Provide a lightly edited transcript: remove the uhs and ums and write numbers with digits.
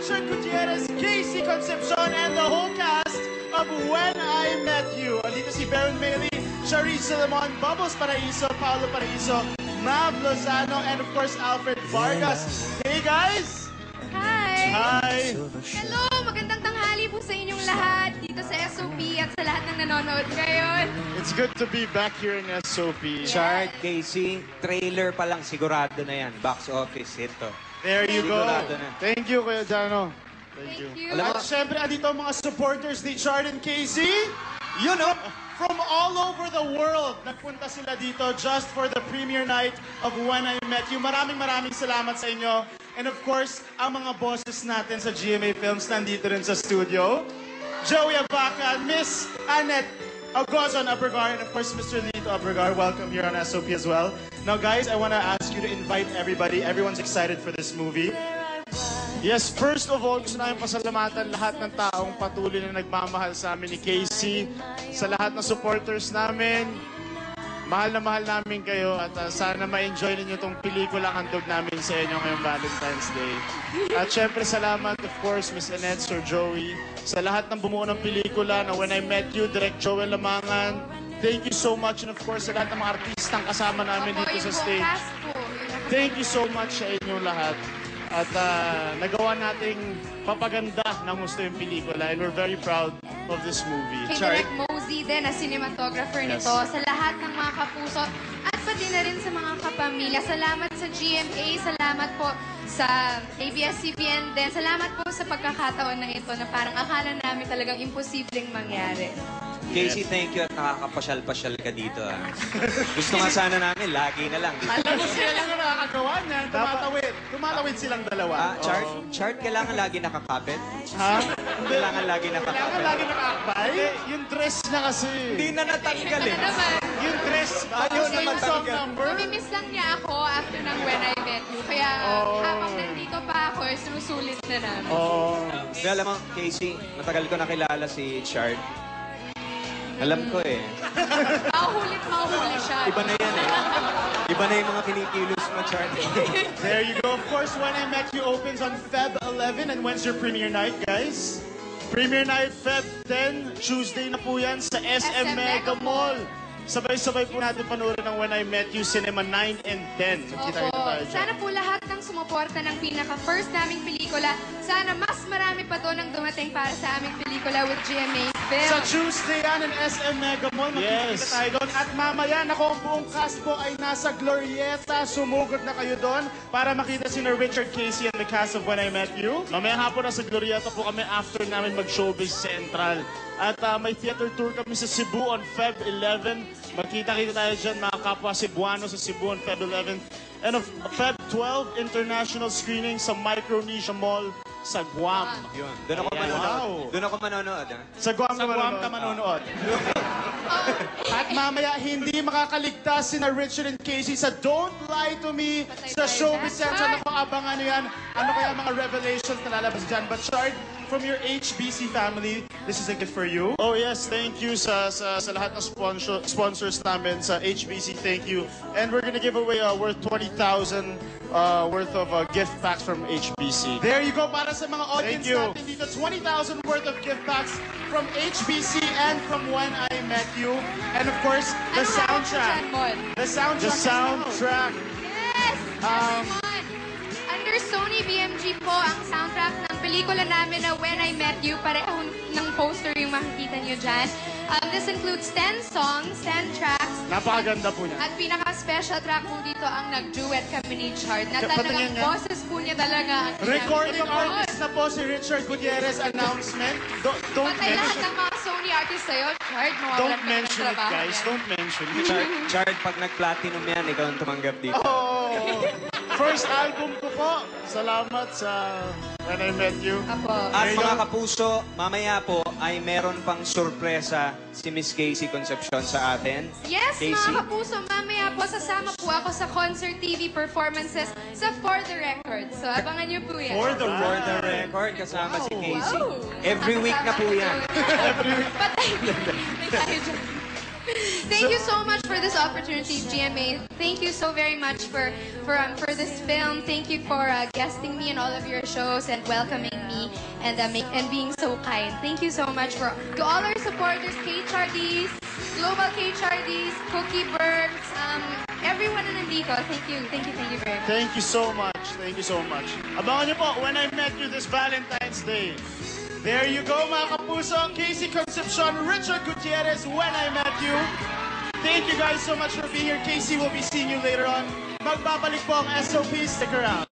Richard Gutierrez, Casey Concepcion, and the whole cast of When I Met You. Andito si Baron Mayley, Charisse Limon, Bubbles Paraiso, Paolo Paraiso, Mav Lozano, and of course, Alfred Vargas. Hey guys! Hi! Hi! Hello! Magandang tanghali po sa inyong lahat dito sa SOP at sa lahat ng nanonood ngayon. It's good to be back here in SOP. Chart, Casey, trailer pa lang, sigurado na yan. Box office, ito. There you go. Sigurado na. Thank you, Kuya Jano. Thank you. Alam mo, At syempre, andito ang mga supporters ni Chard and Casey. You know, from all over the world, nagpunta sila dito just for the premiere night of When I Met You. Maraming salamat sa inyo. And of course, ang mga bosses natin sa GMA Films nandito rin sa studio. Joey Abaca, Miss Annette Agozon Abregar, and of course, Mr. Lito Abregar. Welcome here on SOP as well. Now, guys, I want to ask you to invite everybody. Everyone's excited for this movie. Yes, first of all, gusto namin pasalamatan lahat ng taong patuloy na nagmamahal sa amin ni Casey, sa lahat ng supporters namin. Mahal na mahal namin kayo at sana ma-enjoy ninyo itong pelikula handog namin sa inyo ngayong Valentine's Day. At syempre, salamat, of course, Miss Annette, Sir Joey, sa lahat ng bumuo ng pelikula na When I Met You, Direct Joel Lamangan. Thank you so much, and of course, sa lahat ng mga artistang kasama namin dito sa stage. Thank you so much sa inyong lahat. At nagawa nating papaganda ng gusto yung pelikula, and we're very proud of this movie. Kay Direk Mosey din na cinematographer nito, sa lahat ng mga kapuso, at pati na rin sa mga kapamilya. Salamat sa GMA, salamat po sa ABS-CBN din. Salamat po sa pagkakataon na ito na parang akala namin talagang imposibleng mangyari. Casey, thank you at nakakapasyal-pasyal ka dito. Gusto nga sana namin, lagi na lang. Alam mo, sila lang ang nakakagawa niyan. Tumatawid silang dalawa. Chart, kailangan lagi nakakapit? Ha? Kailangan lagi nakakapit? Kailangan lagi nakakabay? Yung dress na kasi. Hindi na natanggal eh. Ano naman? Yung dress. Ayaw na Yung song matanggal. number. Mamimiss lang niya ako after ng When I Met You. Kaya habang nandito pa ako, sinusulit na namin. Pero alam mo, Casey, matagal ko nakilala si Chart. Alam ko eh. Mahuhulit siya. Iba na yan eh. Iba na yung mga kinikilos mo, Chart. There you go. Of course, When I Met You opens on Feb 11. And when's your premiere night, guys? Premiere night, Feb 10. Tuesday na po yan sa SM Mega Mall. Sabay-sabay po natin panoorin ng When I Met You, Cinema 9 and 10. Kita-kita tayo dyan. Sana po lahat ng sumuporta ng pinaka-first naming pelikula, sana mas marami pa doon ang dumating para sa aming pelikula with GMA Films. Sa Tuesday yan in SM Mega Mall, magkikita tayo doon. At mamaya, naku, ang buong cast po ay nasa Glorieta. Sumugod na kayo doon para makita si Richard Casey and the cast of When I Met You. Mamaya hapon nasa Glorieta po kami after namin mag-Showbiz Central. At may theater tour kami sa Cebu on Feb 11. Magkita-kita tayo dyan, mga kapwa Cebuano sa Cebu on Feb 11. And of Feb 12, international screening sa Micronesia Mall sa Guam. Yun. Doon ako manonood. Wow. Doon ako manonood. Sa Guam ka manonood. At mamaya, hindi makakaligtas si Richard and Casey sa Don't Lie to Me sa Showbiz Central. Naku, abangan nyo yan. Ano kaya mga revelations na lalabas dyan? But Chard, from your HBC family, this is a gift for you. Oh yes, thank you sa lahat ng sponsors namin sa HBC. Thank you. And we're gonna give away worth 20,000 worth of gift packs from HBC. There you go, para sa mga audience natin dito. 20,000 worth of gift packs from HBC and from When I Met You. And of course, the soundtrack. The soundtrack. Yes! Everyone! Under Sony BMG po ang soundtrack ng pelikula namin na When I Met You. Pareho ng poster yung makikita nyo dyan. This includes 10 songs, 10 tracks. Napakaganda po niya. At pinaka-special track po dito ang nag-duet kami ni Chard. Na talagang boses po niya talaga. Recording artist na po si Richard Gutierrez. Announcement. Don't Patay lahat mention. ng mga Sony artists sa'yo, Chard. Mawawalan Don't ka ng mention it, trabaho guys. niyan. Don't mention it. Chart, pag nag-platinum yan, ikaw ang tumanggap dito. Oh, first album ko po. Salamat sa When I Met You. Apo. At mga kapuso, mamaya po ay meron pang sorpresa si Miss Casey Concepcion sa atin. Yes, Casey. mga kapuso, mamaya po sasama po ako sa concert TV performances sa For the Record. So, abangan niyo po yan. For the For the record, kasama si Casey. Wow. Every week na po yan. Patay. May tayo dyan. Thank you so much for this opportunity, GMA. Thank you so very much for this film. Thank you for guesting me in all of your shows and welcoming me and being so kind. Thank you so much to all our supporters, KHRDs, Global KHRDs, Cookie Birds, everyone na nandito. Thank you very much. Thank you so much. Thank you so much. Abangan niyo po, When I Met You this Valentine's Day. There you go, mga kapuso. Casey Concepcion, Richard Gutierrez, When I Met You. Thank you guys so much for being here. Casey will be seeing you later on. Magbabalik po ang SOP. Stick around.